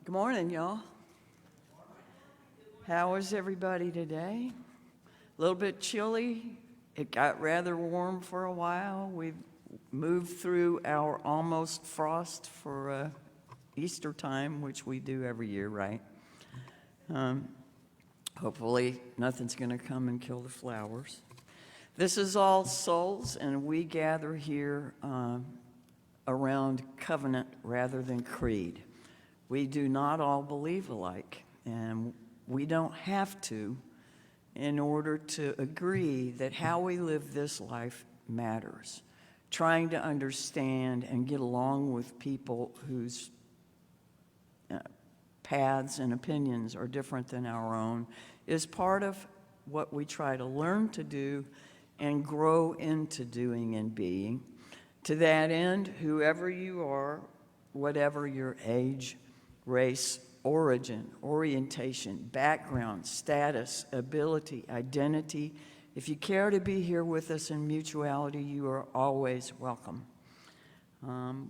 Good morning, y'all. How is everybody today? A little bit chilly. It got rather warm for a while. We've moved through our almost frost for Easter time, which we do every year, right? Hopefully nothing's going to come and kill the flowers. This is All Souls, and we gather here around covenant rather than creed. We do not all believe alike, and we don't have to in order to agree that how we live this life matters. Trying to understand and get along with people whose paths and opinions are different than our own is part of what we try to learn to do and grow into doing and being. To that end, whoever you are, whatever your age, race, origin, orientation, background, status, ability, identity, if you care to be here with us in mutuality, you are always welcome.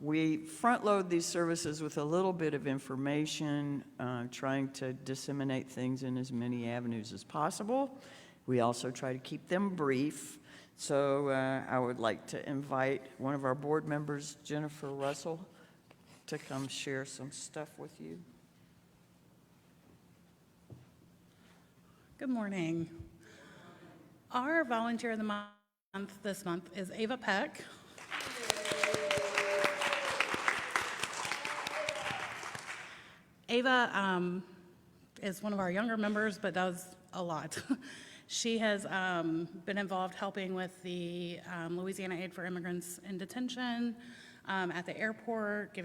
We front load these services with a little bit of information, trying to disseminate things in as many avenues as possible. We also try to keep them brief. So I would like to invite one of our board members, Jennifer Russell, to come share some stuff with you. Good morning. Our volunteer of the month this month is Ava Peck. Ava is one of our younger members, but does a lot. She has been involved helping with the Louisiana Aid for Immigrants in Detention, at the airport,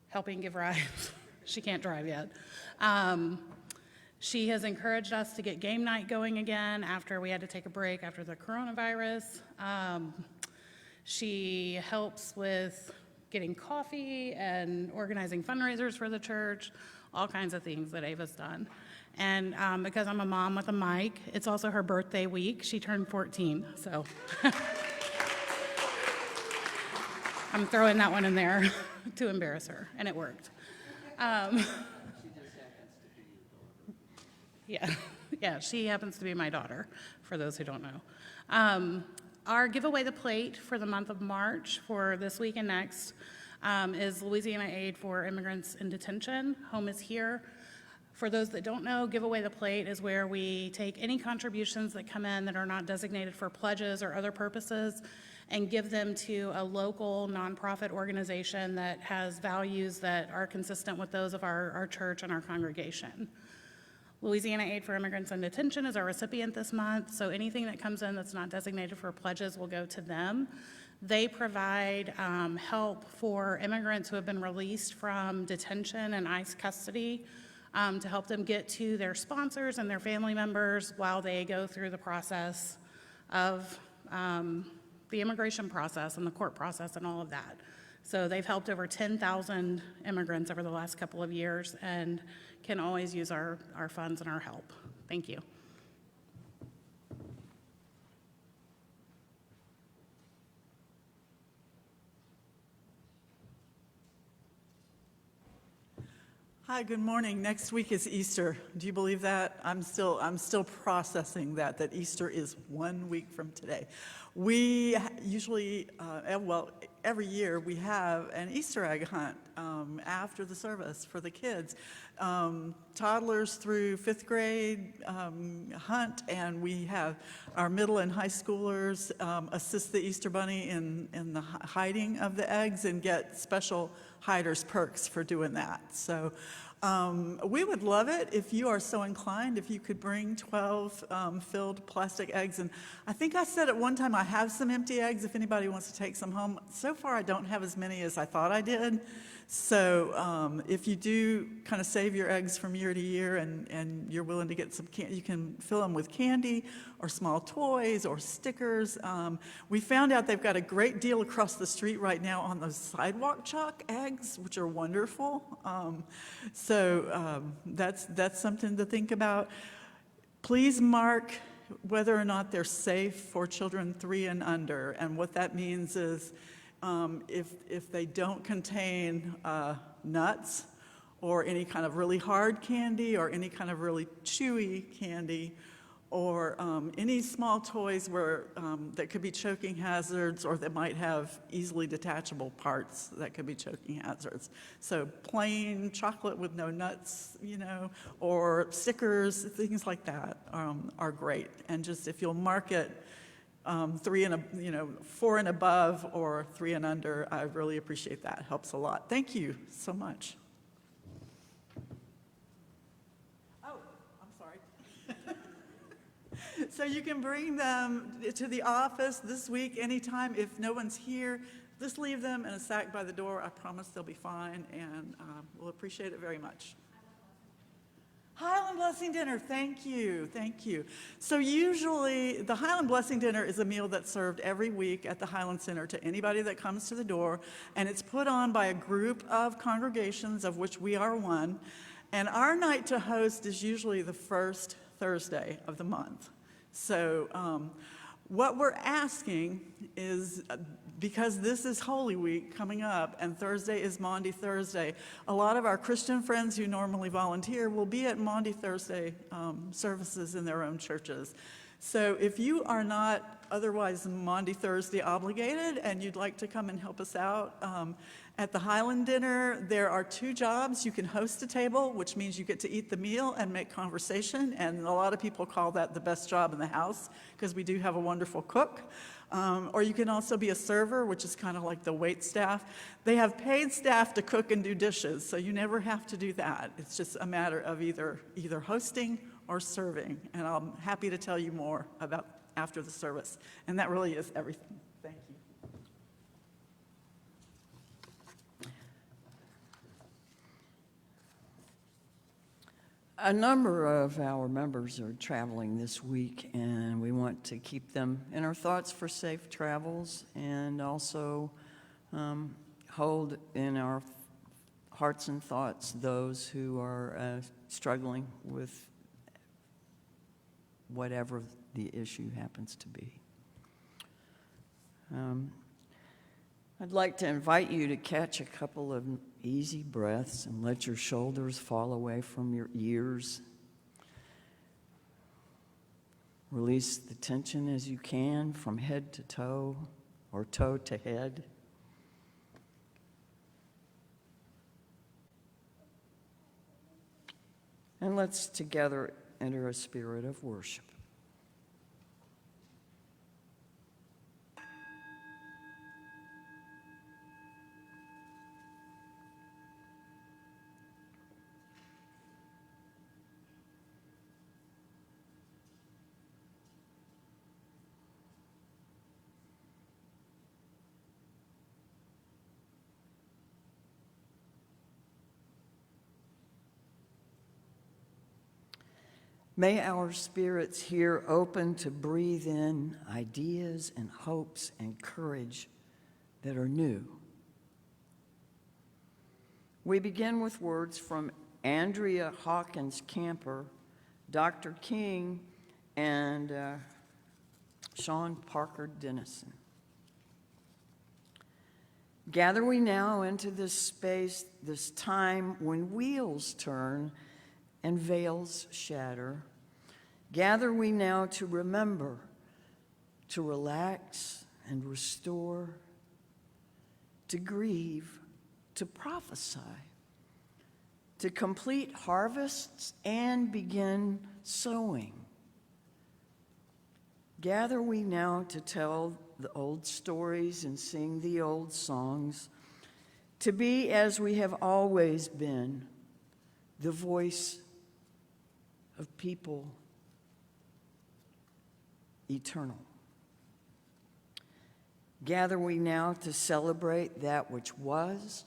helping give rides. She can't drive yet. She has encouraged us to get game night going again after we had to take a break after the coronavirus. She helps with getting coffee and organizing fundraisers for the church, all kinds of things that Ava's done. And because I'm a mom with a mic, it's also her birthday week. She turned 14, so I'm throwing that one in there to embarrass her, and it worked. Yeah, she happens to be my daughter, for those who don't know. Our giveaway the plate for the month of March for this week and next is Louisiana Aid for Immigrants in Detention. Home is here. For those that don't know, giveaway the plate is where we take any contributions that come in that are not designated for pledges or other purposes and give them to a local nonprofit organization that has values that are consistent with those of our church and our congregation. Louisiana Aid for Immigrants in Detention is our recipient this month, so anything that comes in that's not designated for pledges will go to them. They provide help for immigrants who have been released from detention and ICE custody to help them get to their sponsors and their family members while they go through the process of the immigration process and the court process and all of that. So they've helped over 10,000 immigrants over the last couple of years and can always use our funds and our help. Thank you. Hi, good morning. Next week is Easter. Do you believe that? I'm still processing that Easter is 1 week from today. We usually, every year we have an Easter egg hunt after the service for the kids. Toddlers through 5th grade hunt, and we have our middle and high schoolers assist the Easter Bunny in the hiding of the eggs and get special hiders perks for doing that. So we would love it if you are so inclined, if you could bring 12 filled plastic eggs. And I think I said at one time I have some empty eggs if anybody wants to take some home. So far I don't have as many as I thought I did. So if you do kind of save your eggs from year to year and you're willing to get some you can fill them with candy or small toys or stickers. We found out they've got a great deal across the street right now on those sidewalk chalk eggs, which are wonderful. So that's something to think about. Please mark whether or not they're safe for children 3 and under. And what that means is if they don't contain nuts or any kind of really hard candy, or any kind of really chewy candy, or any small toys that could be choking hazards, or that might have easily detachable parts that could be choking hazards. So plain chocolate with no nuts, or stickers, things like that are great. And just if you'll mark it 4 and above or 3 and under, I really appreciate that. It helps a lot. Thank you so much. Oh, I'm sorry. So you can bring them to the office this week anytime. If no one's here, just leave them in a sack by the door. I promise they'll be fine, and we'll appreciate it very much. Highland Blessing Dinner, thank you, thank you. So usually, the Highland Blessing Dinner is a meal that's served every week at the Highland Center to anybody that comes to the door, and it's put on by a group of congregations, of which we are one, and our night to host is usually the first Thursday of the month. So what we're asking is, because this is Holy Week coming up, and Thursday is Maundy Thursday, a lot of our Christian friends who normally volunteer will be at Maundy Thursday services in their own churches. So if you are not otherwise Maundy Thursday obligated and you'd like to come and help us out, at the Highland Dinner, there are 2 jobs. You can host a table, which means you get to eat the meal and make conversation, and a lot of people call that the best job in the house, because we do have a wonderful cook. Or you can also be a server, which is kind of like the wait staff. They have paid staff to cook and do dishes, so you never have to do that. It's just a matter of either hosting or serving, and I'm happy to tell you more about after the service. And that really is everything. Thank you. A number of our members are traveling this week, and we want to keep them in our thoughts for safe travels, and also hold in our hearts and thoughts those who are struggling with whatever the issue happens to be. I'd like to invite you to catch a couple of easy breaths and let your shoulders fall away from your ears. Release the tension as you can from head to toe or toe to head. And let's together enter a spirit of worship. May our spirits here open to breathe in ideas and hopes and courage that are new. We begin with words from Andrea Hawkins Camper, Dr. King, and Sean Parker Dennison. Gather we now into this space, this time when wheels turn and veils shatter. Gather we now to remember, to relax and restore, to grieve, to prophesy, to complete harvests and begin sowing. Gather we now to tell the old stories and sing the old songs, to be as we have always been, the voice of people eternal. Gather we now to celebrate that which was,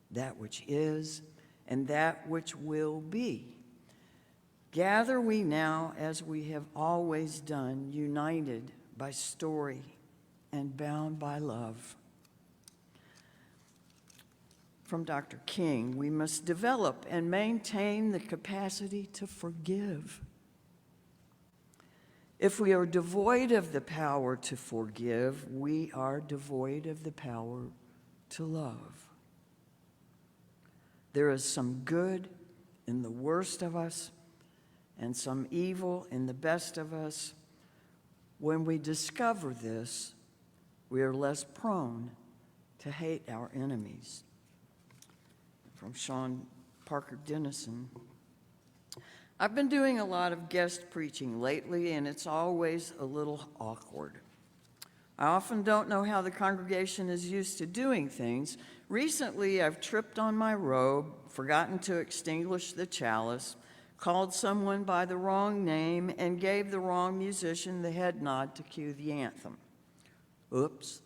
that which is, and that which will be. Gather we now as we have always done, united by story and bound by love. From Dr. King, we must develop and maintain the capacity to forgive. If we are devoid of the power to forgive, we are devoid of the power to love. There is some good in the worst of us and some evil in the best of us. When we discover this, we are less prone to hate our enemies. From Sean Parker Dennison. I've been doing a lot of guest preaching lately, and it's always a little awkward. I often don't know how the congregation is used to doing things. Recently, I've tripped on my robe, forgotten to extinguish the chalice, called someone by the wrong name, and gave the wrong musician the head nod to cue the anthem. Oops.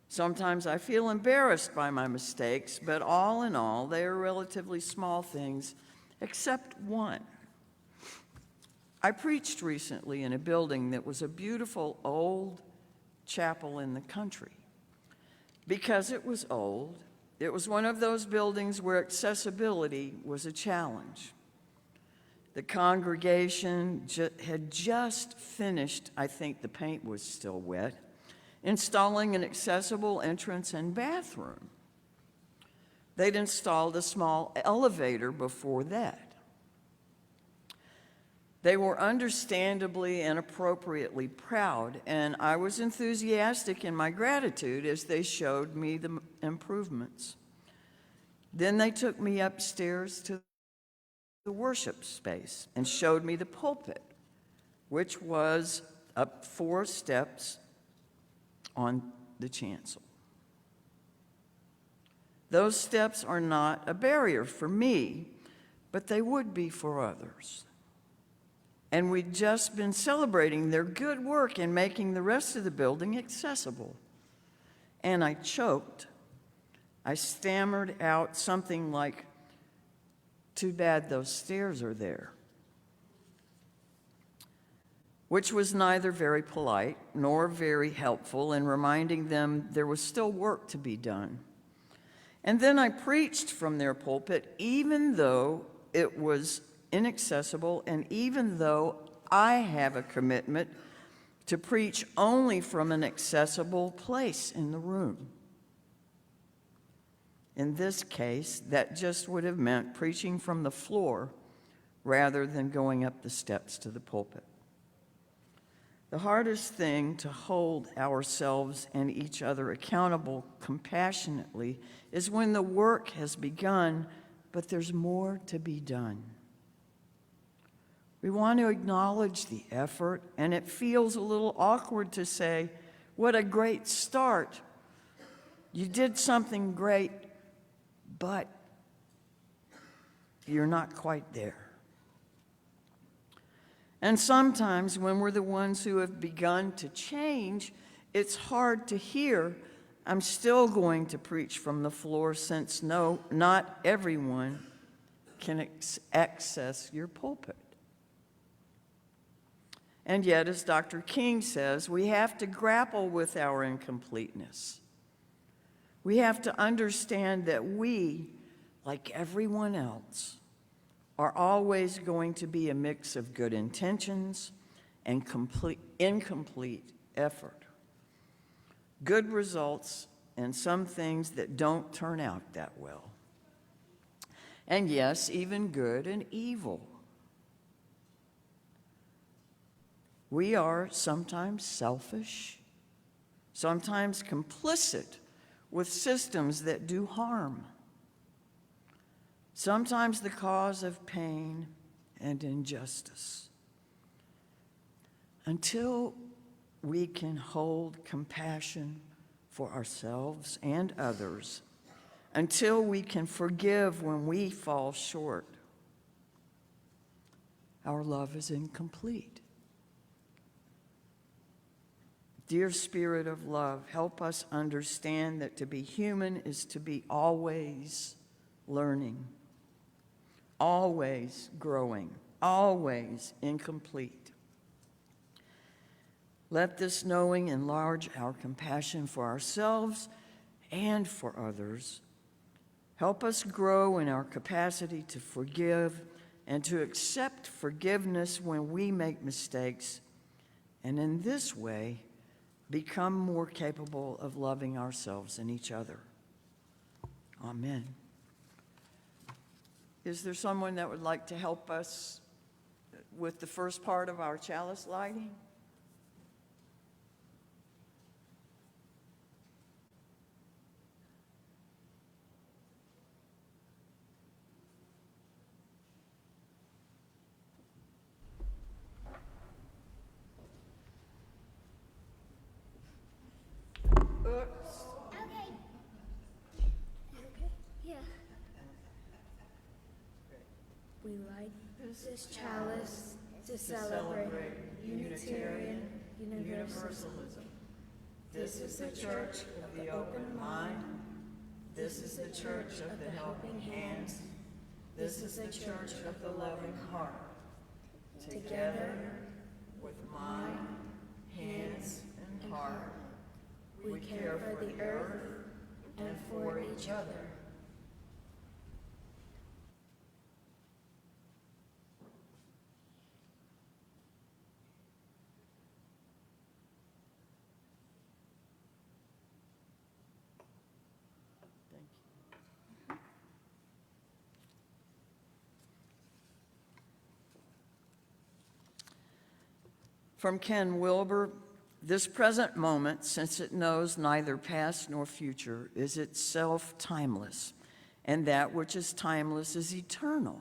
Sometimes I feel embarrassed by my mistakes, but all in all, they are relatively small things, except one. I preached recently in a building that was a beautiful old chapel in the country. Because it was old, it was one of those buildings where accessibility was a challenge. The congregation had just finished, I think the paint was still wet, installing an accessible entrance and bathroom. They'd installed a small elevator before that. They were understandably and appropriately proud, and I was enthusiastic in my gratitude as they showed me the improvements. Then they took me upstairs to the worship space and showed me the pulpit, which was up 4 steps on the chancel. Those steps are not a barrier for me, but they would be for others. And we'd just been celebrating their good work in making the rest of the building accessible. And I choked. I stammered out something like, "Too bad those stairs are there," which was neither very polite nor very helpful in reminding them there was still work to be done. And then I preached from their pulpit, even though it was inaccessible and even though I have a commitment to preach only from an accessible place in the room. In this case, that just would have meant preaching from the floor rather than going up the steps to the pulpit. The hardest thing to hold ourselves and each other accountable compassionately is when the work has begun, but there's more to be done. We want to acknowledge the effort, and it feels a little awkward to say, "What a great start. You did something great, but you're not quite there." And sometimes when we're the ones who have begun to change, it's hard to hear, "I'm still going to preach from the floor since not everyone can access your pulpit." And yet, as Dr. King says, we have to grapple with our incompleteness. We have to understand that we, like everyone else, are always going to be a mix of good intentions and incomplete effort. Good results and some things that don't turn out that well. And yes, even good and evil. We are sometimes selfish, sometimes complicit with systems that do harm, sometimes the cause of pain and injustice. Until we can hold compassion for ourselves and others, until we can forgive when we fall short, our love is incomplete. Dear Spirit of love, help us understand that to be human is to be always learning, always growing, always incomplete. Let this knowing enlarge our compassion for ourselves and for others. Help us grow in our capacity to forgive and to accept forgiveness when we make mistakes, and in this way, become more capable of loving ourselves and each other. Amen. Is there someone that would like to help us with the first part of our chalice lighting? Oops. Okay. Yeah. We light this chalice to celebrate Unitarian Universalism. This is the church of the open mind. This is the church of the helping hands. This is the church of the loving heart. Together, with mind, hands, and heart, we care for the earth and for each other. Thank you. From Ken Wilber, this present moment, since it knows neither past nor future, is itself timeless, and that which is timeless is eternal.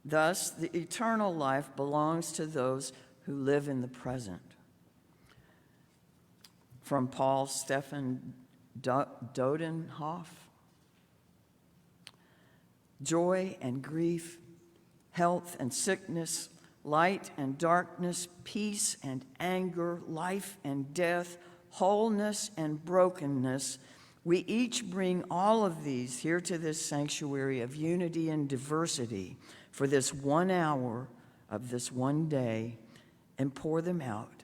Thus, the eternal life belongs to those who live in the present. From Paul Stephan Dodenhoff, joy and grief, health and sickness, light and darkness, peace and anger, life and death, wholeness and brokenness, we each bring all of these here to this sanctuary of unity and diversity for this 1 hour of this one day and pour them out,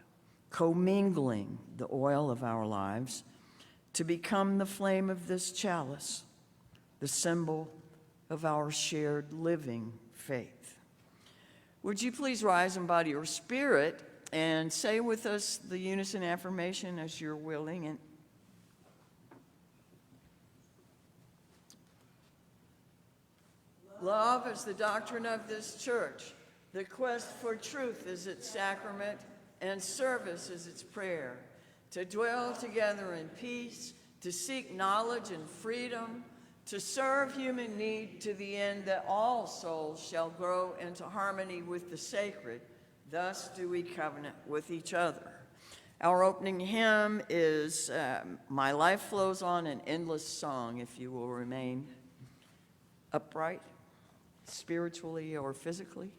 commingling the oil of our lives to become the flame of this chalice, the symbol of our shared living faith. Would you please rise in body or spirit and say with us the unison affirmation as you're willing. And love is the doctrine of this church. The quest for truth is its sacrament, and service is its prayer. To dwell together in peace, to seek knowledge and freedom, to serve human need to the end that all souls shall grow into harmony with the sacred. Thus do we covenant with each other. Our opening hymn is My Life Flows On, an Endless Song, if you will remain upright, spiritually or physically.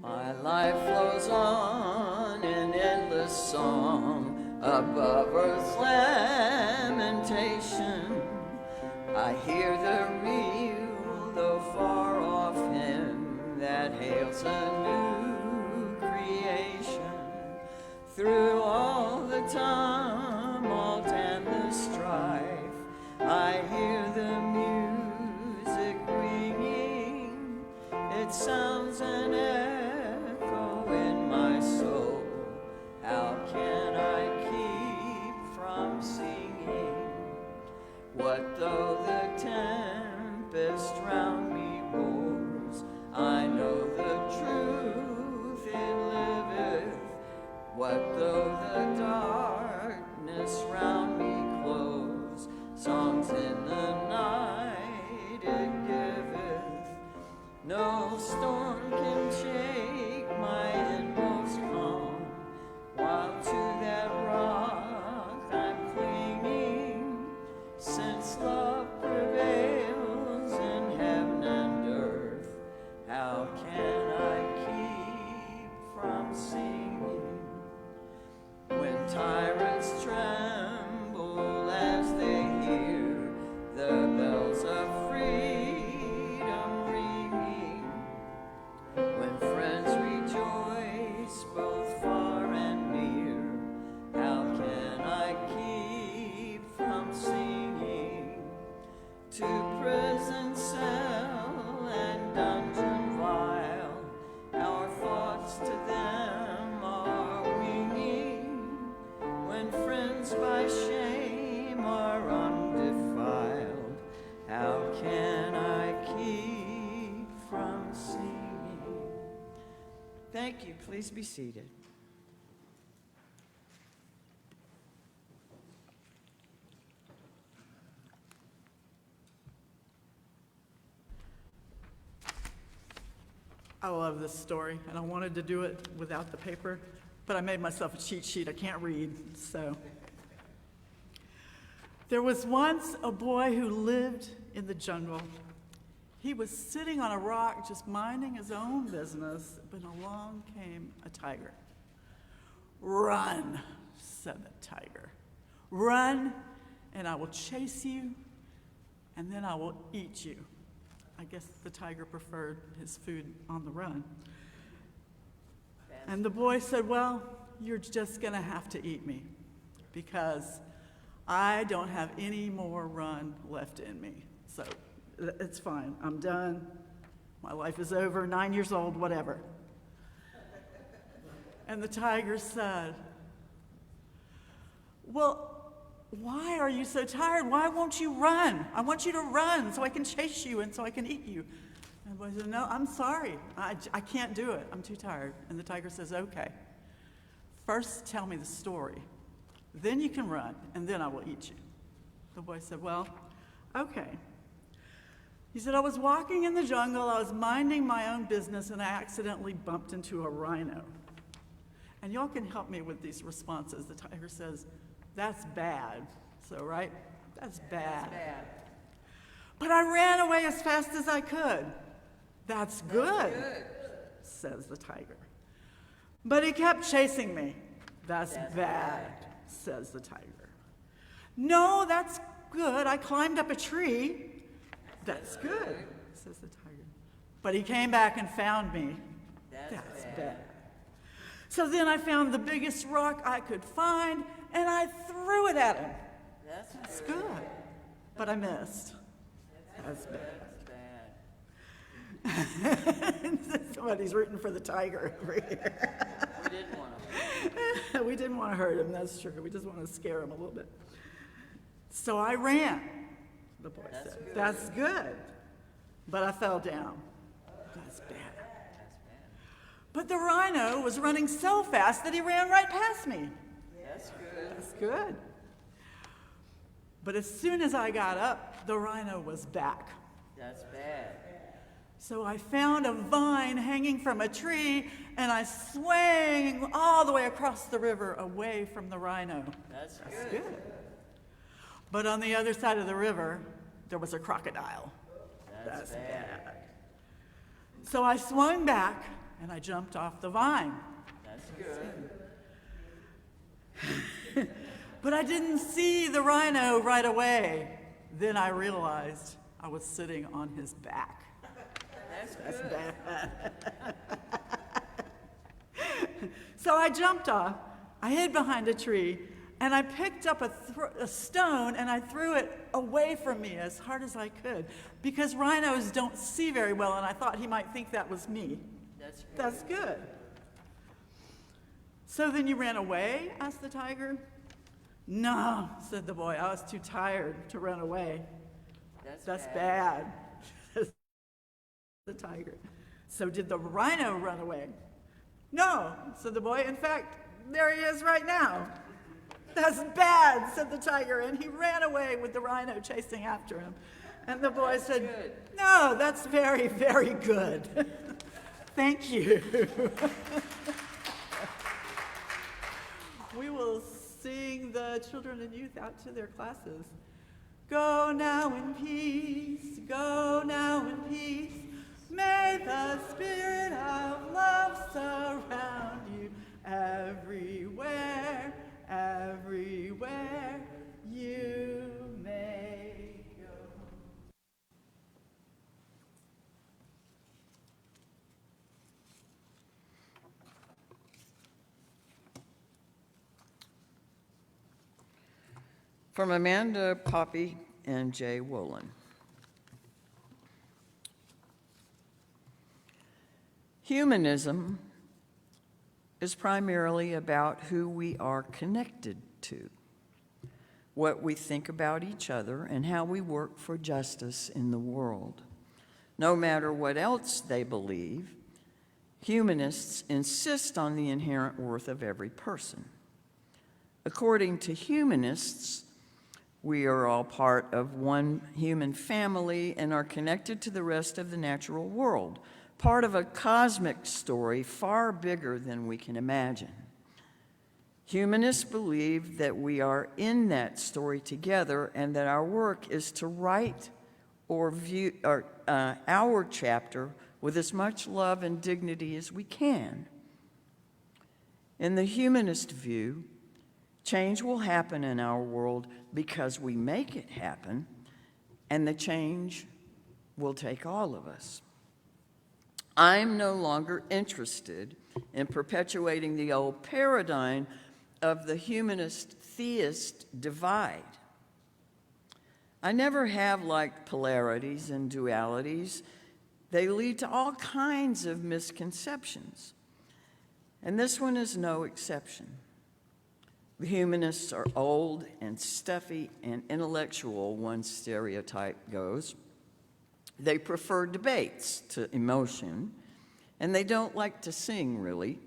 My life flows on in endless song above earth's lamentation. I hear the real, though far off hymn that hails a new creation. Through all the tumult and the strife, I hear the music ringing. It sounds an echo in my soul. How can I keep from singing? What though the tempest round me roars? I know the truth, it liveth. What though the darkness round me close? Songs in the night it giveth. No storm can shake my inmost calm, while to that rock I'm clinging. Since love prevails in heaven and earth, how can I keep from singing? Please be seated. I love this story, and I wanted to do it without the paper, but I made myself a cheat sheet. I can't read, so. There was once a boy who lived in the jungle. He was sitting on a rock just minding his own business, but along came a tiger. "Run," said the tiger. "Run, and I will chase you, and then I will eat you." I guess the tiger preferred his food on the run. And the boy said, "Well, you're just going to have to eat me because I don't have any more run left in me. So it's fine. I'm done. My life is over. 9 years old, whatever." And the tiger said, "Well, why are you so tired? Why won't you run? I want you to run so I can chase you and so I can eat you." And the boy said, "No, I'm sorry. I can't do it. I'm too tired." And the tiger says, "Okay, first tell me the story. Then you can run, and then I will eat you." The boy said, "Well, okay." He said, "I was walking in the jungle. I was minding my own business, and I accidentally bumped into a rhino." And y'all can help me with these responses. The tiger says, "That's bad." So, right? That's bad. "But I ran away as fast as I could." That's good, says the tiger. "But he kept chasing me." That's bad, says the tiger. "No, that's good. I climbed up a tree." That's good, says the tiger. "But he came back and found me." That's bad. "So then I found the biggest rock I could find, and I threw it at him." That's good. "But I missed." That's bad. Somebody's rooting for the tiger over here. We didn't want to. We didn't want to hurt him, that's true. We just want to scare him a little bit. "So I ran," the boy said. That's good. "But I fell down." That's bad. "But the rhino was running so fast that he ran right past me." That's good. "But as soon as I got up, the rhino was back." That's bad. "So I found a vine hanging from a tree, and I swang all the way across the river away from the rhino." That's good. "But on the other side of the river, there was a crocodile." That's bad. "So I swung back, and I jumped off the vine." That's good. "But I didn't see the rhino right away. Then I realized I was sitting on his back." That's bad. "So I jumped off, I hid behind a tree, and I picked up a stone and I threw it away from me as hard as I could, because rhinos don't see very well, and I thought he might think that was me." That's good. "So then you ran away?" asked the tiger. "No," said the boy. "I was too tired to run away." That's bad. The tiger. "So did the rhino run away?" "No," said the boy. "In fact, there he is right now." That's bad, said the tiger, and he ran away with the rhino chasing after him. And the boy said, "No, that's very, very good." Thank you. We will sing the children and youth out to their classes. "Go now in peace, go now in peace. May the spirit of love surround you everywhere, everywhere you may go." From Amanda Poppy and Jay Wolin. Humanism is primarily about who we are connected to, what we think about each other, and how we work for justice in the world. No matter what else they believe, Humanists insist on the inherent worth of every person. According to humanists, we are all part of one human family and are connected to the rest of the natural world, part of a cosmic story far bigger than we can imagine. Humanists believe that we are in that story together and that our work is to write or view our chapter with as much love and dignity as we can. In the humanist view, change will happen in our world because we make it happen, and the change will take all of us. I'm no longer interested in perpetuating the old paradigm of the humanist-theist divide. I never have liked polarities and dualities. They lead to all kinds of misconceptions, and this one is no exception. The humanists are old and stuffy and intellectual, one stereotype goes. They prefer debates to emotion, and they don't like to sing, really.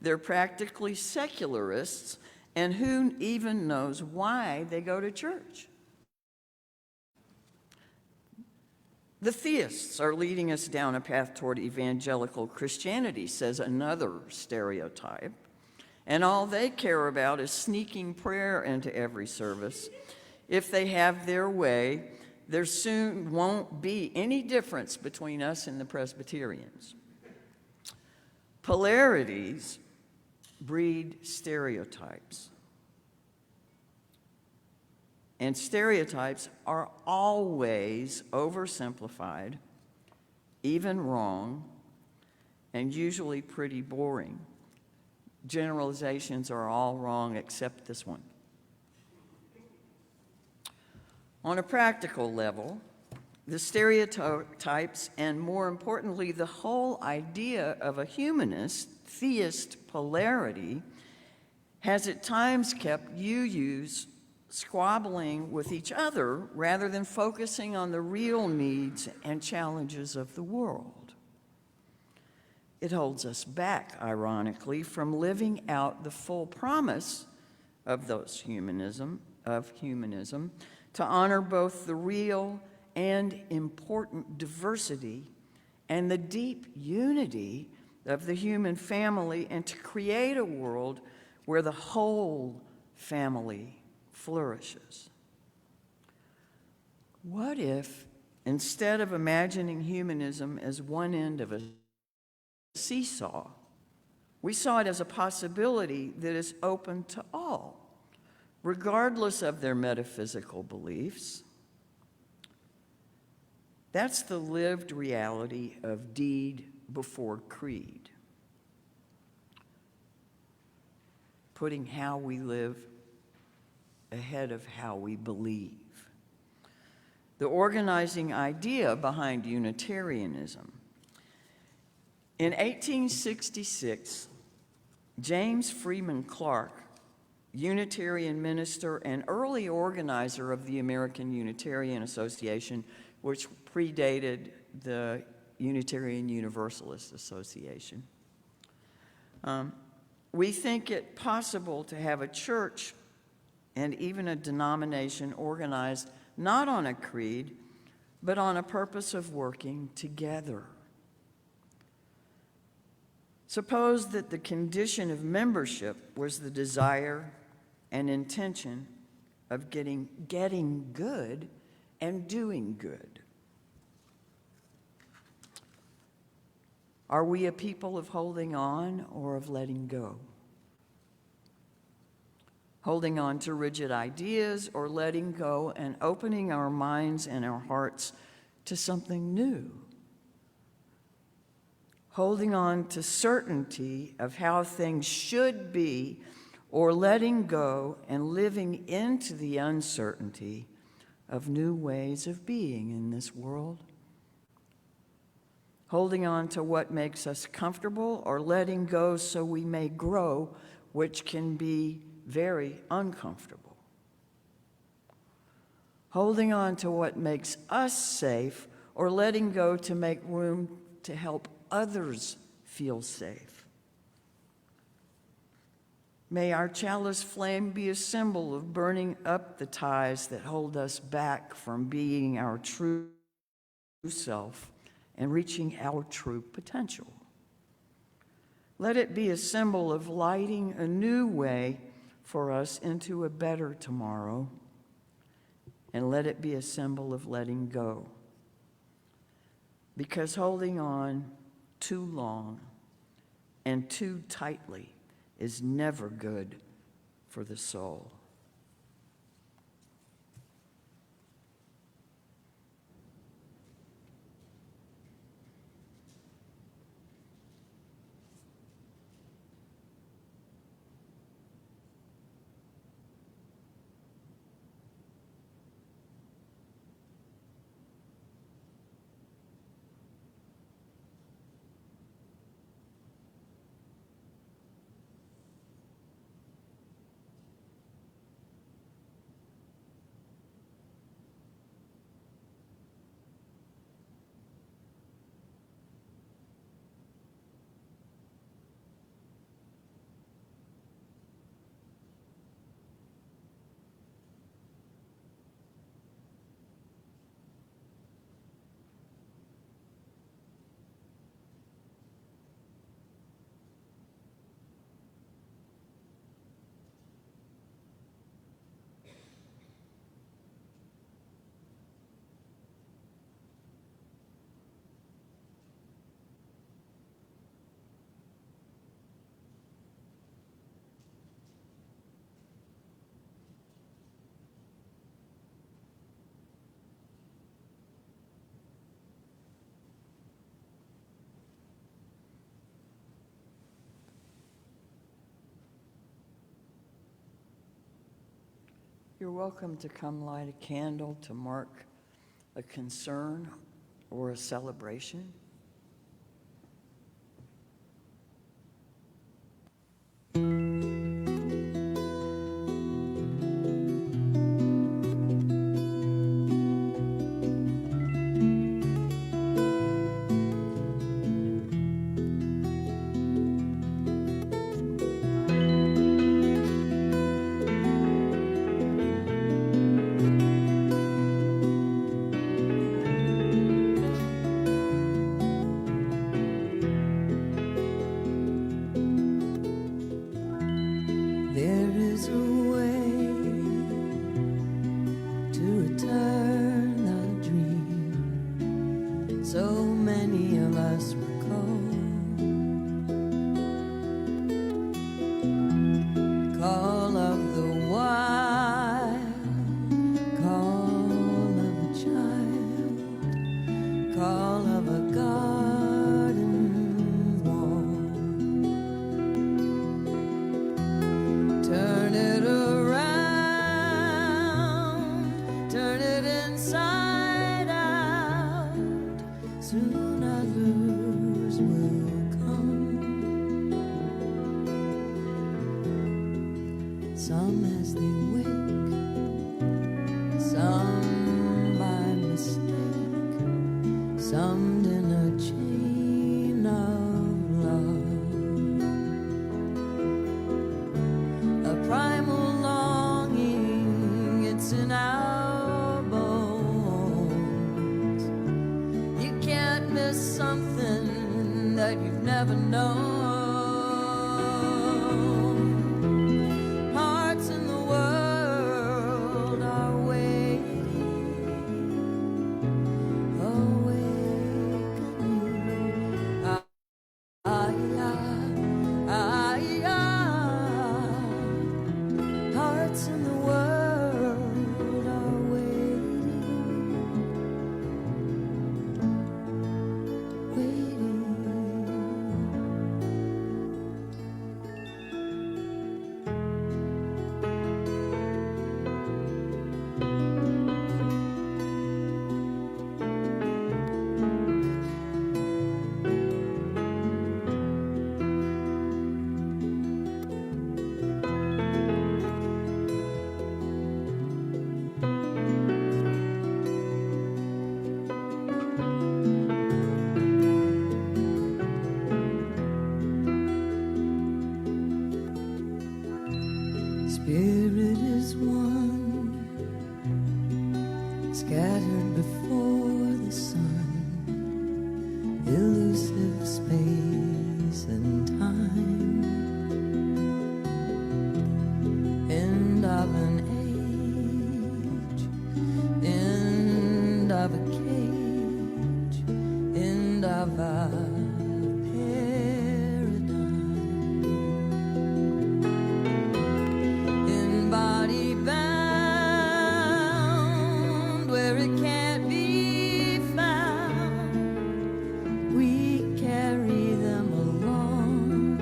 They're practically secularists, and who even knows why they go to church? The theists are leading us down a path toward evangelical Christianity, says another stereotype, and all they care about is sneaking prayer into every service. If they have their way, there soon won't be any difference between us and the Presbyterians. Polarities breed stereotypes. And stereotypes are always oversimplified, even wrong, and usually pretty boring. Generalizations are all wrong except this one. On a practical level, the stereotypes, and more importantly, the whole idea of a humanist, theist polarity, has at times kept UUs squabbling with each other rather than focusing on the real needs and challenges of the world. It holds us back, ironically, from living out the full promise of humanism, to honor both the real and important diversity and the deep unity of the human family, and to create a world where the whole family flourishes. What if, instead of imagining humanism as one end of a seesaw, we saw it as a possibility that is open to all, regardless of their metaphysical beliefs? That's the lived reality of deed before creed. Putting how we live ahead of how we believe. The organizing idea behind Unitarianism. In 1866, James Freeman Clarke, Unitarian minister and early organizer of the American Unitarian Association, which predated the Unitarian Universalist Association. We think it possible to have a church and even a denomination organized not on a creed, but on a purpose of working together. Suppose that the condition of membership was the desire and intention of getting good and doing good. Are we a people of holding on or of letting go? Holding on to rigid ideas or letting go and opening our minds and our hearts to something new? Holding on to certainty of how things should be, or letting go and living into the uncertainty of new ways of being in this world? Holding on to what makes us comfortable, or letting go so we may grow, which can be very uncomfortable. Holding on to what makes us safe, or letting go to make room to help others feel safe. May our chalice flame be a symbol of burning up the ties that hold us back from being our true self and reaching our true potential. Let it be a symbol of lighting a new way for us into a better tomorrow, and let it be a symbol of letting go. Because holding on too long and too tightly is never good for the soul. You're welcome to come light a candle to mark a concern or a celebration. There is a way to return the dream so many of us recall. Call of the wild, call of a child, call of a garden wall. Turn it around, turn it inside out. Soon others will come. Some as they wake, some by mistake, some in a chain of love. A primal longing, it's in our bones. You can't miss something that you've never known. Hearts in the world are waiting, awakening. Ah, ah, ah, ah. Hearts in the world are waiting, waiting. Spirit is one, scattered before the sun, elusive space and time, end of an age, end of a cage, end of a body bound where it can't be found. We carry them along.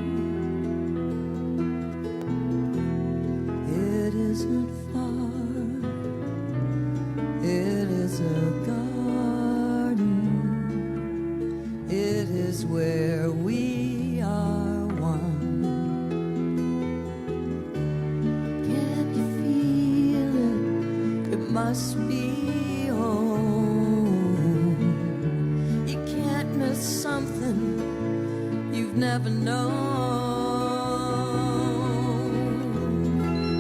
It isn't far. It is a garden. It is where we are one. Must be home. You can't miss something you've never known.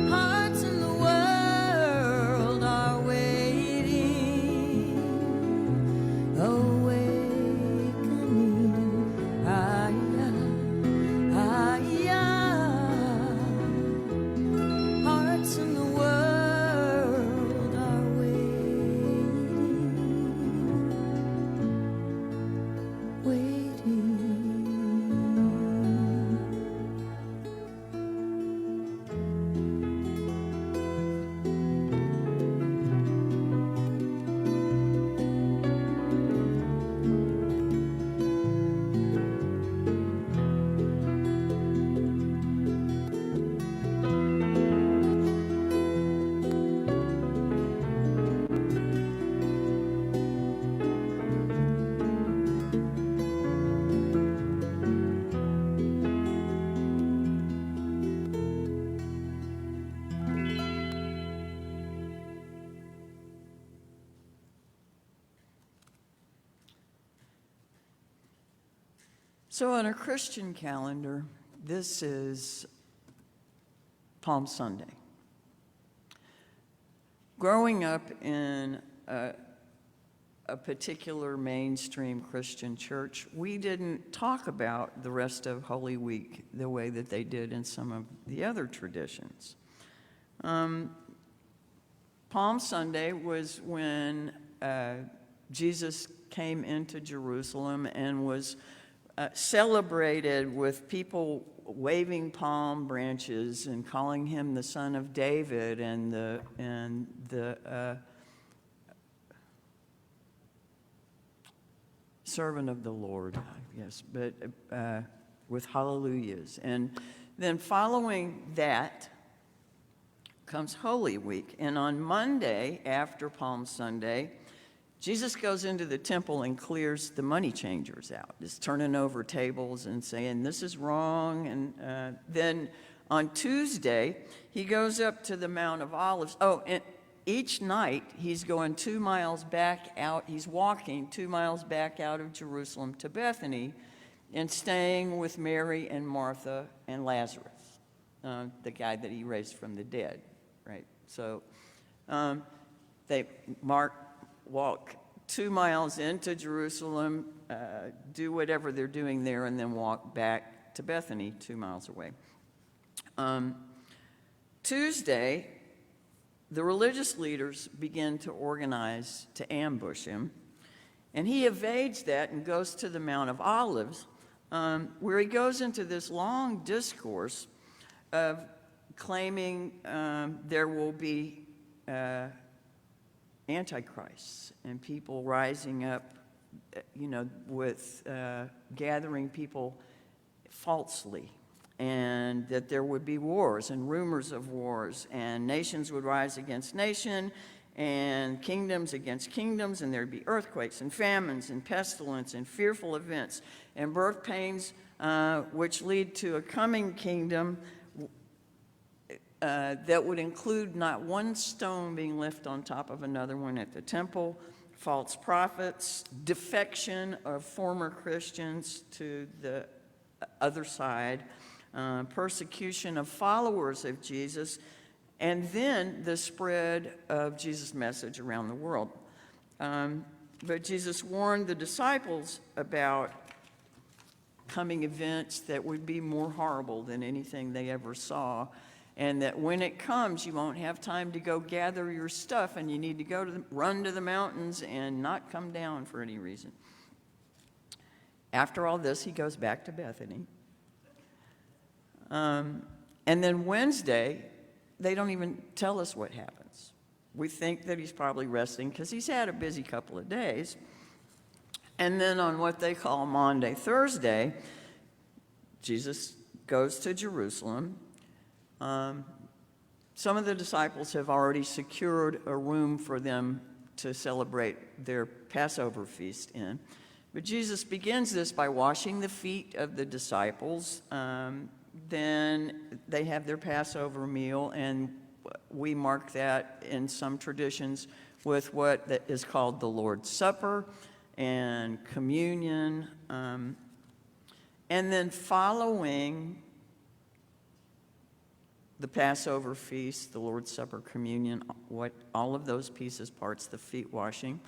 Hearts in the world are waiting, awakening. Hearts in the world. So on a Christian calendar, this is Palm Sunday. Growing up in a particular mainstream Christian church, we didn't talk about the rest of Holy Week the way that they did in some of the other traditions. Palm Sunday was when Jesus came into Jerusalem and was celebrated with people waving palm branches and calling him the Son of David and the servant of the Lord, I guess, but with hallelujahs. And then following that comes Holy Week. And on Monday, after Palm Sunday, Jesus goes into the temple and clears the money changers out, just turning over tables and saying, this is wrong. And then on Tuesday, he goes up to the Mount of Olives. Oh, and each night, he's going 2 miles back out. He's walking 2 miles back out of Jerusalem to Bethany and staying with Mary and Martha and Lazarus, the guy that he raised from the dead, right? So they walk 2 miles into Jerusalem, do whatever they're doing there, and then walk back to Bethany 2 miles away. Tuesday, the religious leaders begin to organize to ambush him, and he evades that and goes to the Mount of Olives, where he goes into this long discourse of claiming there will be antichrists and people rising up, with gathering people falsely, and that there would be wars and rumors of wars, and nations would rise against nation, and kingdoms against kingdoms, and there'd be earthquakes and famines and pestilence and fearful events and birth pains, which lead to a coming kingdom that would include not one stone being left on top of another one at the temple, false prophets, defection of former Christians to the other side, persecution of followers of Jesus, and then the spread of Jesus' message around the world. But Jesus warned the disciples about coming events that would be more horrible than anything they ever saw, and that when it comes, you won't have time to go gather your stuff, and you need to run to the mountains and not come down for any reason. After all this, he goes back to Bethany. And then Wednesday, they don't even tell us what happens. We think that he's probably resting because he's had a busy couple of days. And then on what they call Maundy Thursday, Jesus goes to Jerusalem. Some of the disciples have already secured a room for them to celebrate their Passover feast in. But Jesus begins this by washing the feet of the disciples. Then they have their Passover meal, and we mark that in some traditions with what is called the Lord's Supper and communion. And then following the Passover feast, the Lord's Supper, communion, all of those parts, the feet washing,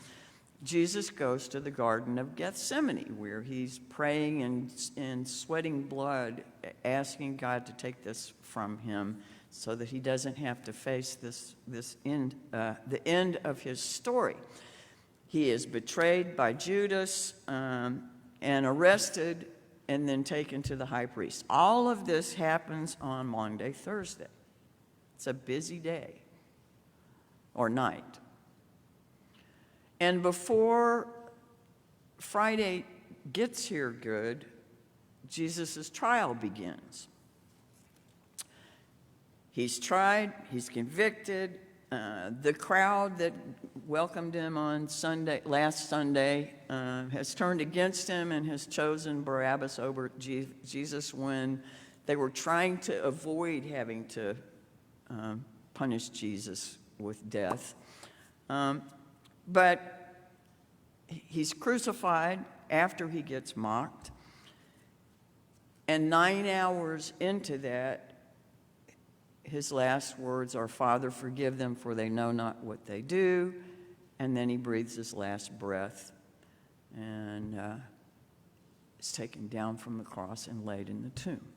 Jesus goes to the Garden of Gethsemane, where he's praying and sweating blood, asking God to take this from him so that he doesn't have to face the end of his story. He is betrayed by Judas and arrested and then taken to the high priest. All of this happens on Maundy Thursday. It's a busy day or night. And before Friday gets here good, Jesus' trial begins. He's tried, he's convicted. The crowd that welcomed him on last Sunday, has turned against him and has chosen Barabbas over Jesus when they were trying to avoid having to punish Jesus with death. But he's crucified after he gets mocked. And 9 hours into that, his last words are, "Father, forgive them, for they know not what they do." And then he breathes his last breath and is taken down from the cross and laid in the tomb.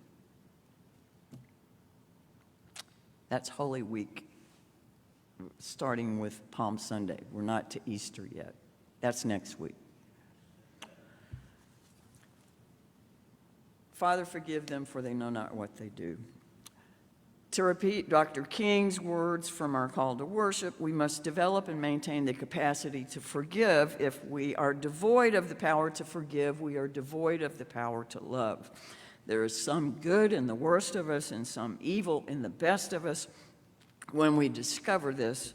That's Holy Week, starting with Palm Sunday. We're not to Easter yet. That's next week. Father, forgive them, for they know not what they do. To repeat Dr. King's words from our call to worship, we must develop and maintain the capacity to forgive. If we are devoid of the power to forgive, we are devoid of the power to love. There is some good in the worst of us and some evil in the best of us. When we discover this,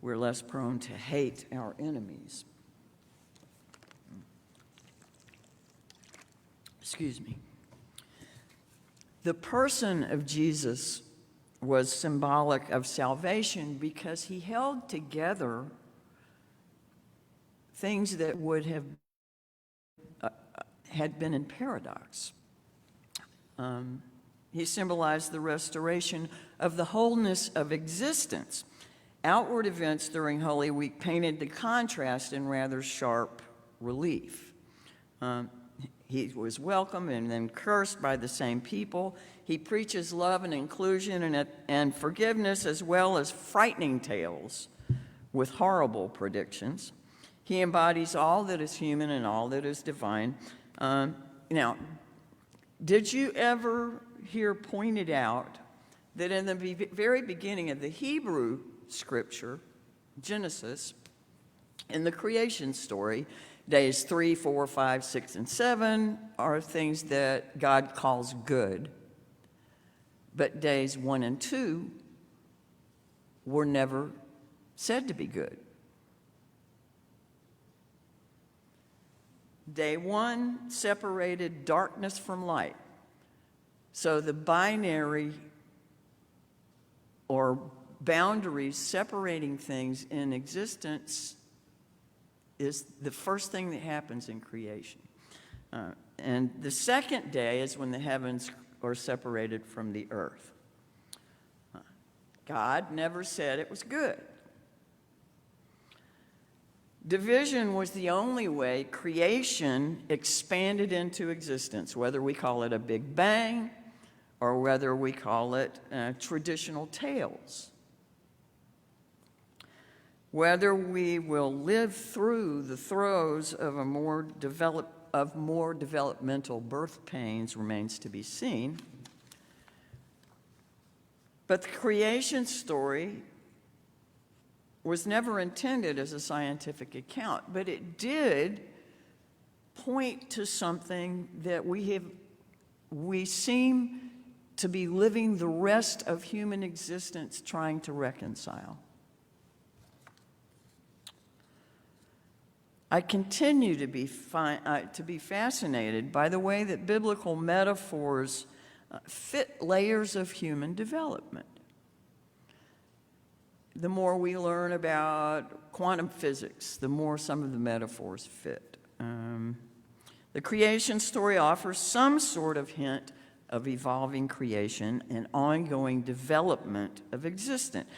we're less prone to hate our enemies. Excuse me. The person of Jesus was symbolic of salvation because he held together things that would have had been in paradox. He symbolized the restoration of the wholeness of existence. Outward events during Holy Week painted the contrast in rather sharp relief. He was welcomed and then cursed by the same people. He preaches love and inclusion and forgiveness, as well as frightening tales with horrible predictions. He embodies all that is human and all that is divine. Now, did you ever hear pointed out that in the very beginning of the Hebrew scripture, Genesis, in the creation story, days 3, 4, 5, 6, and 7 are things that God calls good. But days 1 and 2 were never said to be good. Day 1 separated darkness from light. So the binary or boundaries separating things in existence is the first thing that happens in creation. And the second day is when the heavens are separated from the earth. God never said it was good. Division was the only way creation expanded into existence, whether we call it a Big Bang or whether we call it traditional tales. Whether we will live through the throes of more developmental birth pains remains to be seen. But the creation story was never intended as a scientific account, but it did point to something that we seem to be living the rest of human existence trying to reconcile. I continue to be fascinated by the way that biblical metaphors fit layers of human development. The more we learn about quantum physics, the more some of the metaphors fit. The creation story offers some sort of hint of evolving creation and ongoing development of existence.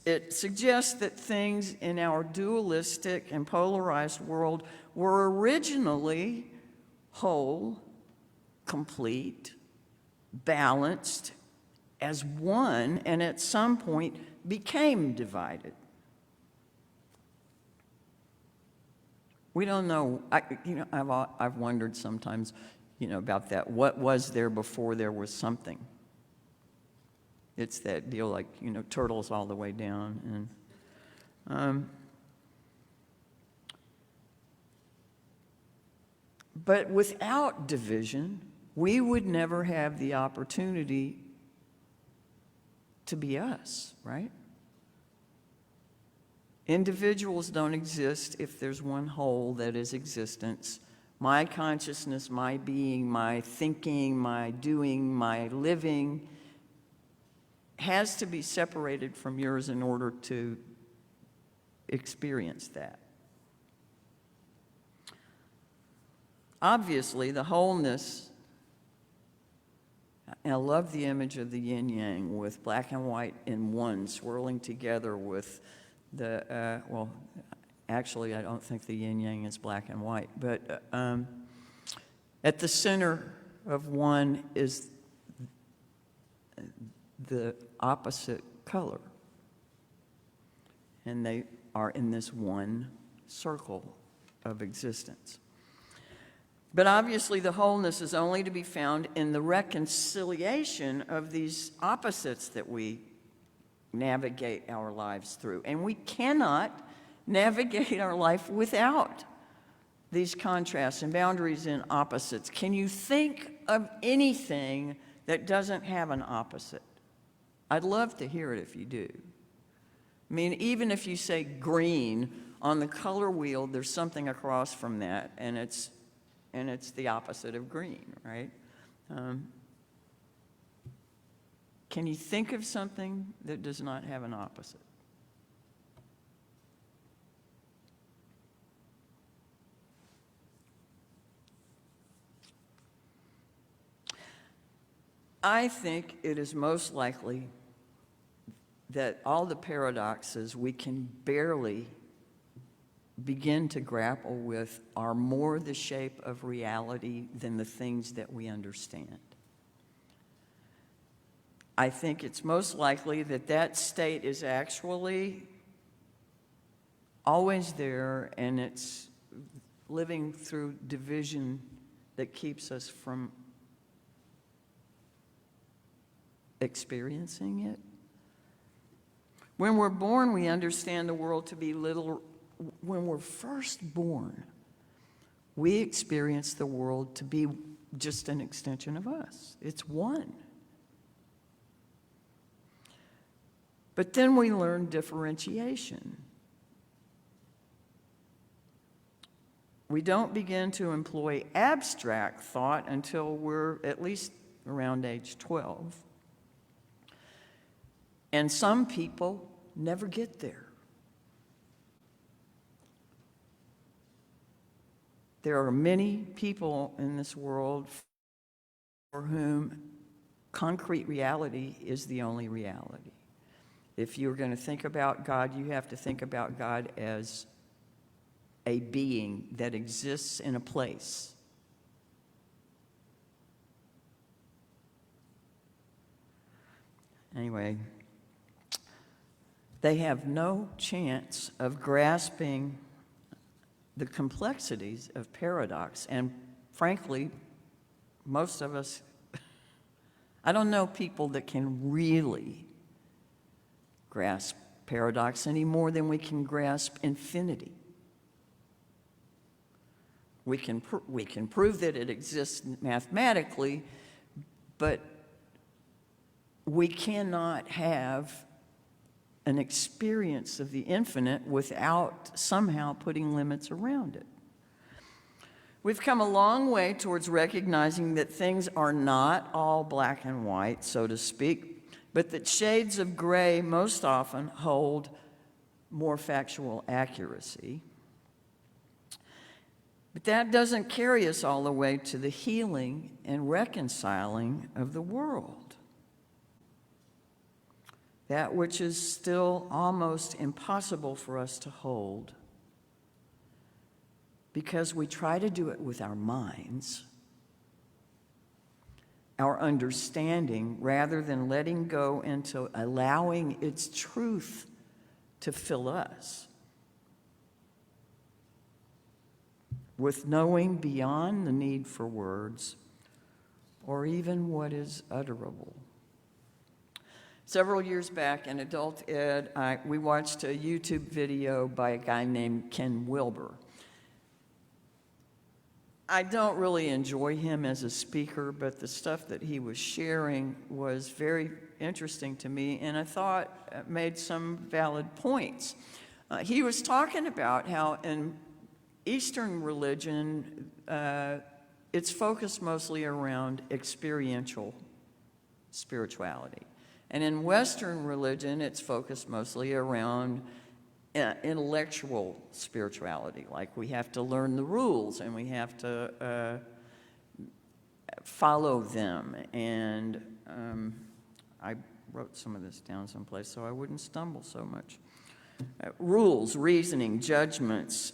It suggests that things in our dualistic and polarized world were originally whole, complete, balanced as one, and at some point became divided. We don't know. I've wondered sometimes, about that. What was there before there was something? It's that deal, like turtles all the way down, and but without division, we would never have the opportunity to be us, right? Individuals don't exist if there's one whole that is existence. My consciousness, my being, my thinking, my doing, my living has to be separated from yours in order to experience that. Obviously, the wholeness, and I love the image of the yin-yang with black and white in one swirling together with the, actually I don't think the yin-yang is black and white, but at the center of one is the opposite color. And they are in this one circle of existence. But obviously the wholeness is only to be found in the reconciliation of these opposites that we navigate our lives through. And we cannot navigate our life without these contrasts and boundaries and opposites. Can you think of anything that doesn't have an opposite? I'd love to hear it if you do. I mean, even if you say green, on the color wheel, there's something across from that, and it's the opposite of green, right? Can you think of something that does not have an opposite? I think it is most likely that all the paradoxes we can barely begin to grapple with are more the shape of reality than the things that we understand. I think it's most likely that that state is actually always there, and it's living through division that keeps us from experiencing it. When we're born, we understand the world to be little. When we're first born, we experience the world to be just an extension of us. It's one. But then we learn differentiation. We don't begin to employ abstract thought until we're at least around age 12. And some people never get there. There are many people in this world for whom concrete reality is the only reality. If you're going to think about God, you have to think about God as a being that exists in a place. Anyway, they have no chance of grasping the complexities of paradox. And frankly, most of us, I don't know people that can really grasp paradox any more than we can grasp infinity. We can prove that it exists mathematically, but we cannot have an experience of the infinite without somehow putting limits around it. We've come a long way towards recognizing that things are not all black and white, so to speak, but that shades of gray most often hold more factual accuracy. But that doesn't carry us all the way to the healing and reconciling of the world. That which is still almost impossible for us to hold because we try to do it with our minds, our understanding, rather than letting go into allowing its truth to fill us with knowing beyond the need for words or even what is utterable. Several years back in adult ed, we watched a YouTube video by a guy named Ken Wilber. I don't really enjoy him as a speaker, but the stuff that he was sharing was very interesting to me, and I thought made some valid points. He was talking about how in Eastern religion, it's focused mostly around experiential spirituality. And in Western religion, it's focused mostly around intellectual spirituality. Like we have to learn the rules and we have to follow them. And I wrote some of this down someplace so I wouldn't stumble so much. Rules, reasoning, judgments,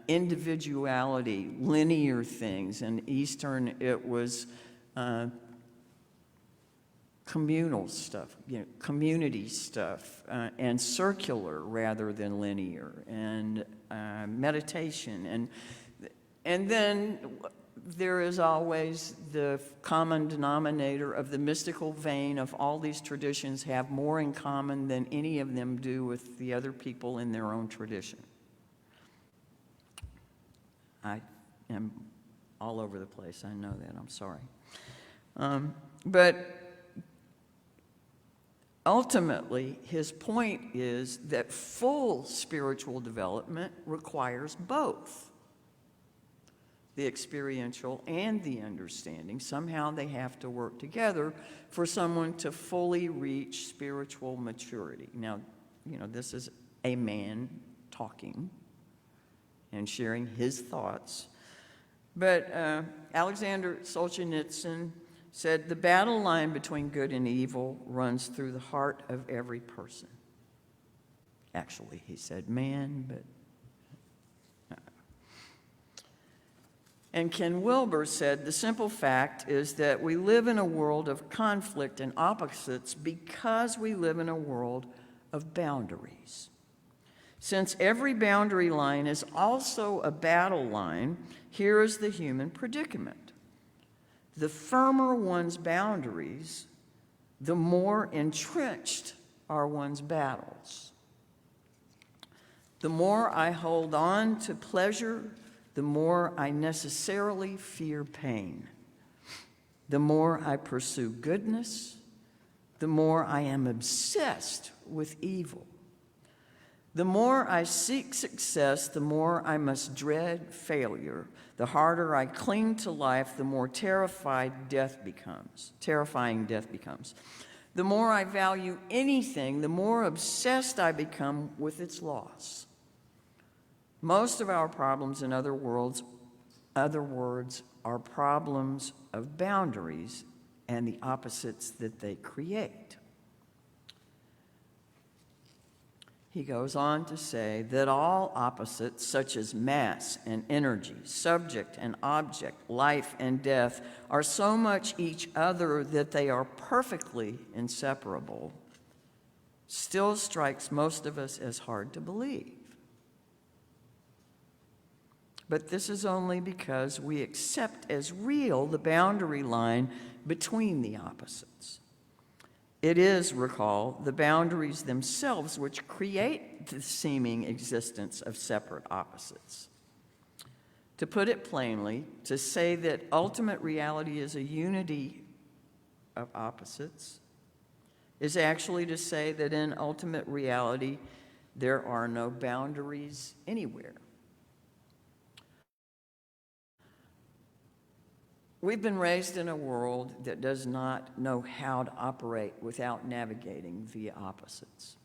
individuality, linear things. In Eastern, it was communal stuff, community stuff, and circular rather than linear, and meditation. And then there is always the common denominator of the mystical vein of all these traditions have more in common than any of them do with the other people in their own tradition. I am all over the place, I know that, I'm sorry. But ultimately, his point is that full spiritual development requires both the experiential and the understanding. Somehow they have to work together for someone to fully reach spiritual maturity. Now, this is a man talking and sharing his thoughts. But Alexander Solzhenitsyn said, the battle line between good and evil runs through the heart of every person. Actually, he said man, but... And Ken Wilber said, the simple fact is that we live in a world of conflict and opposites because we live in a world of boundaries. Since every boundary line is also a battle line, here is the human predicament. The firmer one's boundaries, the more entrenched are one's battles. The more I hold on to pleasure, the more I necessarily fear pain. The more I pursue goodness, the more I am obsessed with evil. The more I seek success, the more I must dread failure. The harder I cling to life, the more terrifying death becomes. The more I value anything, the more obsessed I become with its loss. Most of our problems, in other words, are problems of boundaries and the opposites that they create. He goes on to say that all opposites, such as mass and energy, subject and object, life and death, are so much each other that they are perfectly inseparable, still strikes most of us as hard to believe. But this is only because we accept as real the boundary line between the opposites. It is, recall, the boundaries themselves which create the seeming existence of separate opposites. To put it plainly, to say that ultimate reality is a unity of opposites is actually to say that in ultimate reality there are no boundaries anywhere. We've been raised in a world that does not know how to operate without navigating via opposites.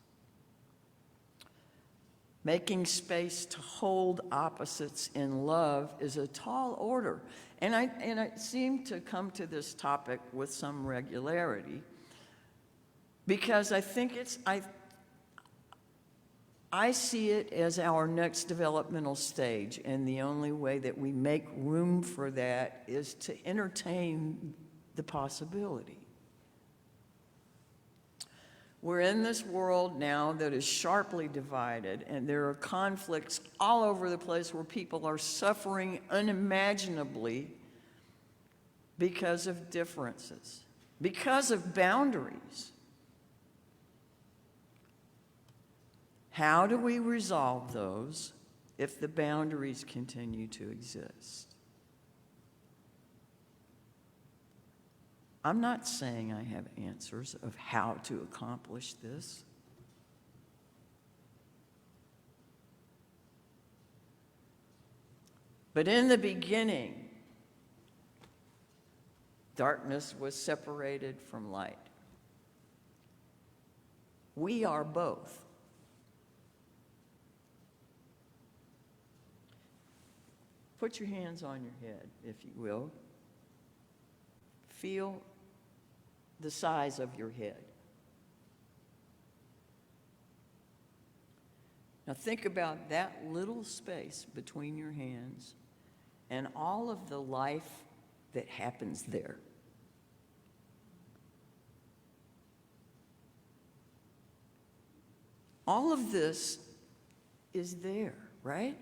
Making space to hold opposites in love is a tall order. And I seem to come to this topic with some regularity because I think I see it as our next developmental stage, and the only way that we make room for that is to entertain the possibility. We're in this world now that is sharply divided, and there are conflicts all over the place where people are suffering unimaginably because of differences, because of boundaries. How do we resolve those if the boundaries continue to exist? I'm not saying I have answers of how to accomplish this. But in the beginning, darkness was separated from light. We are both. Put your hands on your head, if you will. Feel the size of your head. Now think about that little space between your hands and all of the life that happens there. All of this is there, right?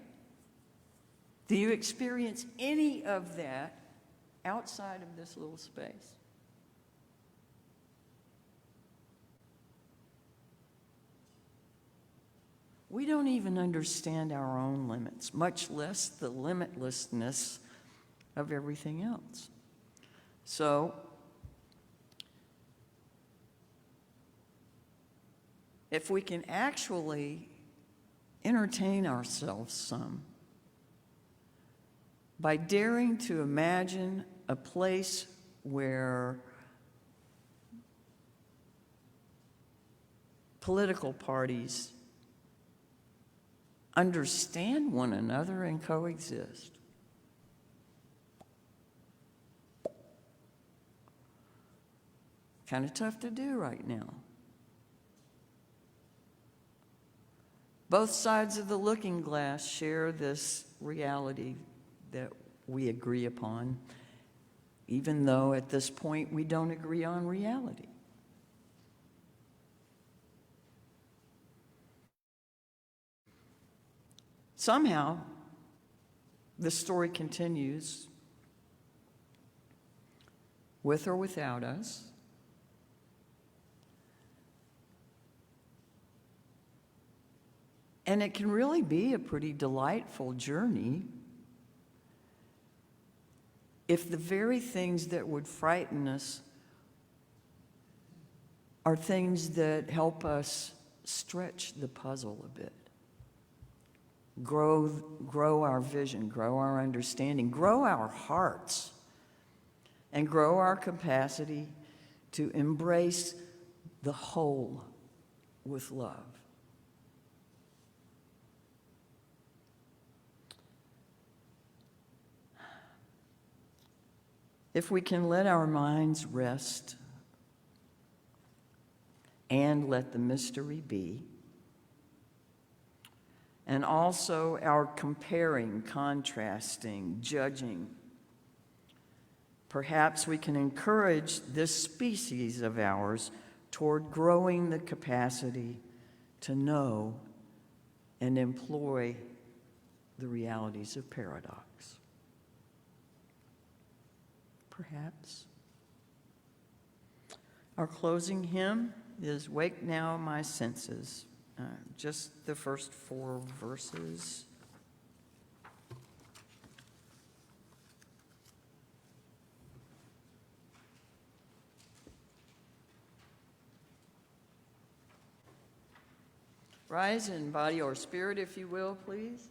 Do you experience any of that outside of this little space? We don't even understand our own limits, much less the limitlessness of everything else. So, if we can actually entertain ourselves some, by daring to imagine a place where political parties understand one another and coexist. Kind of tough to do right now. Both sides of the looking glass share this reality that we agree upon, even though at this point we don't agree on reality. Somehow, the story continues with or without us. And it can really be a pretty delightful journey if the very things that would frighten us are things that help us stretch the puzzle a bit, grow our vision, grow our understanding, grow our hearts, and grow our capacity to embrace the whole with love. If we can let our minds rest and let the mystery be, and also our comparing, contrasting, judging. Perhaps we can encourage this species of ours toward growing the capacity to know and employ the realities of paradox. Perhaps. Our closing hymn is Wake Now My Senses, just the first 4 verses. Rise in body or spirit, if you will, please.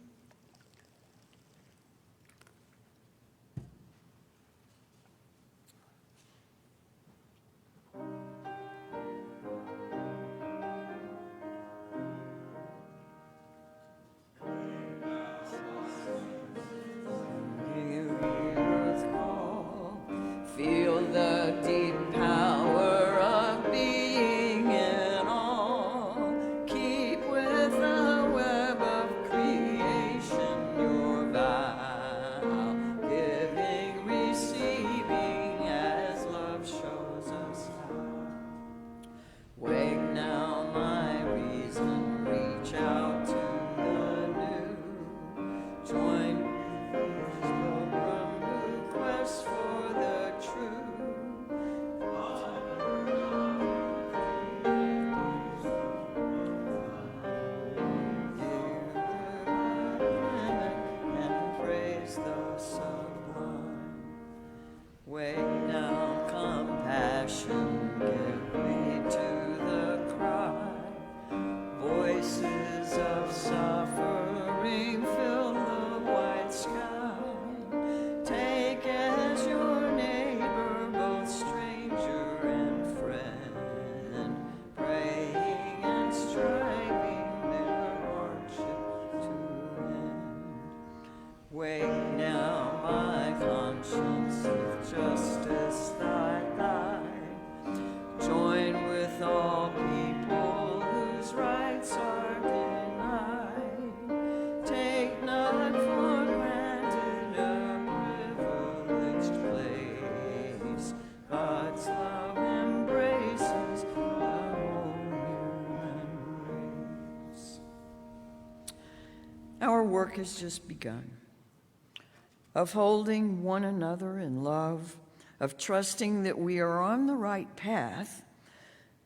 Feel the deep power of being in all. Keep with the web of creation your vow, giving, receiving as love shows us how. Wake now, my reason, reach out to the new. Join the quest for the true. And praise the sublime. Wake now, compassion, give me to the cry. Voices of suffering fill the white sky. Take as your neighbor both stranger and friend, praying and striving their hardship to end. Wake now, my conscience, with justice thy guide. Join with all people whose rights are denied. Take not for granted a privileged place. God's love embraces the whole human race. Our work has just begun, of holding one another in love, of trusting that we are on the right path,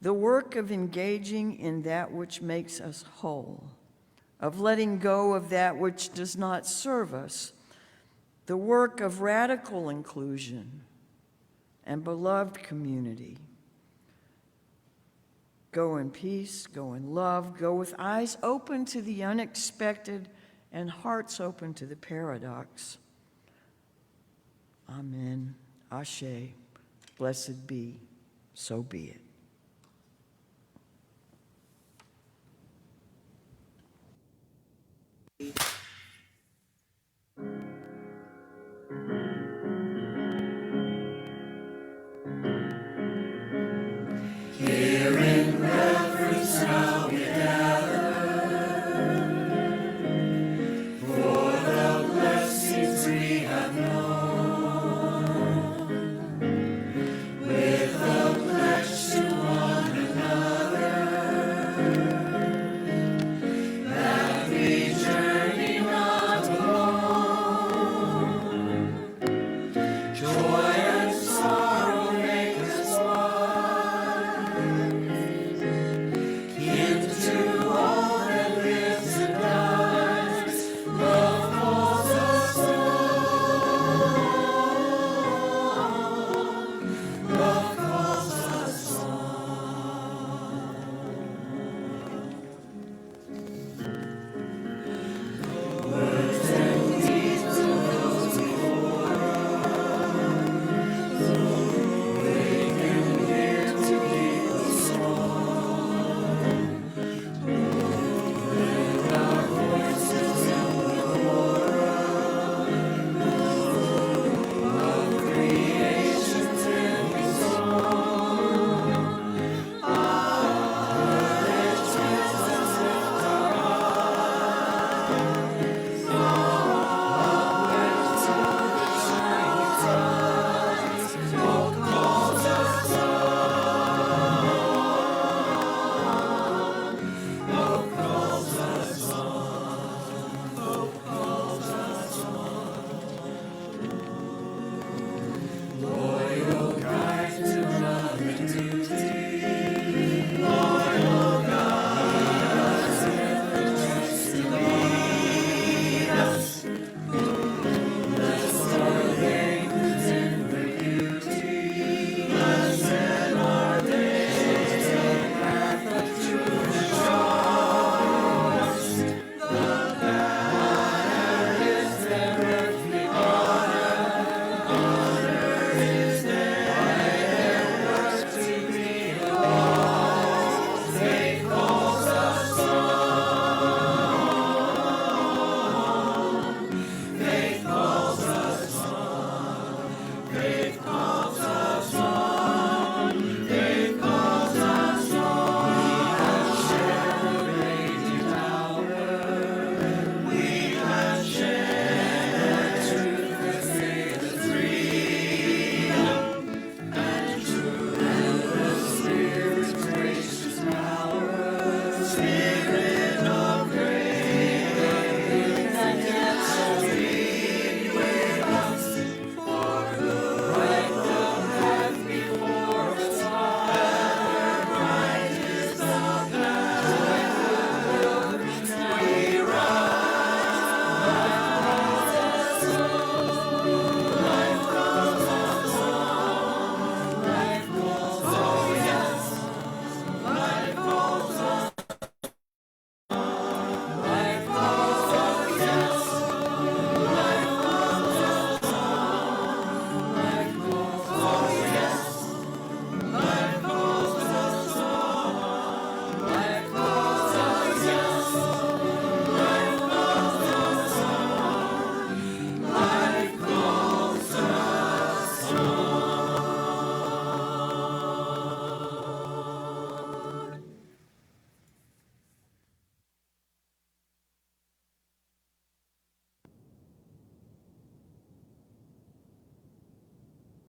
the work of engaging in that which makes us whole, of letting go of that which does not serve us, the work of radical inclusion and beloved community. Go in peace, go in love, go with eyes open to the unexpected and hearts open to the paradox. Amen. Ashe. Blessed be. So be it.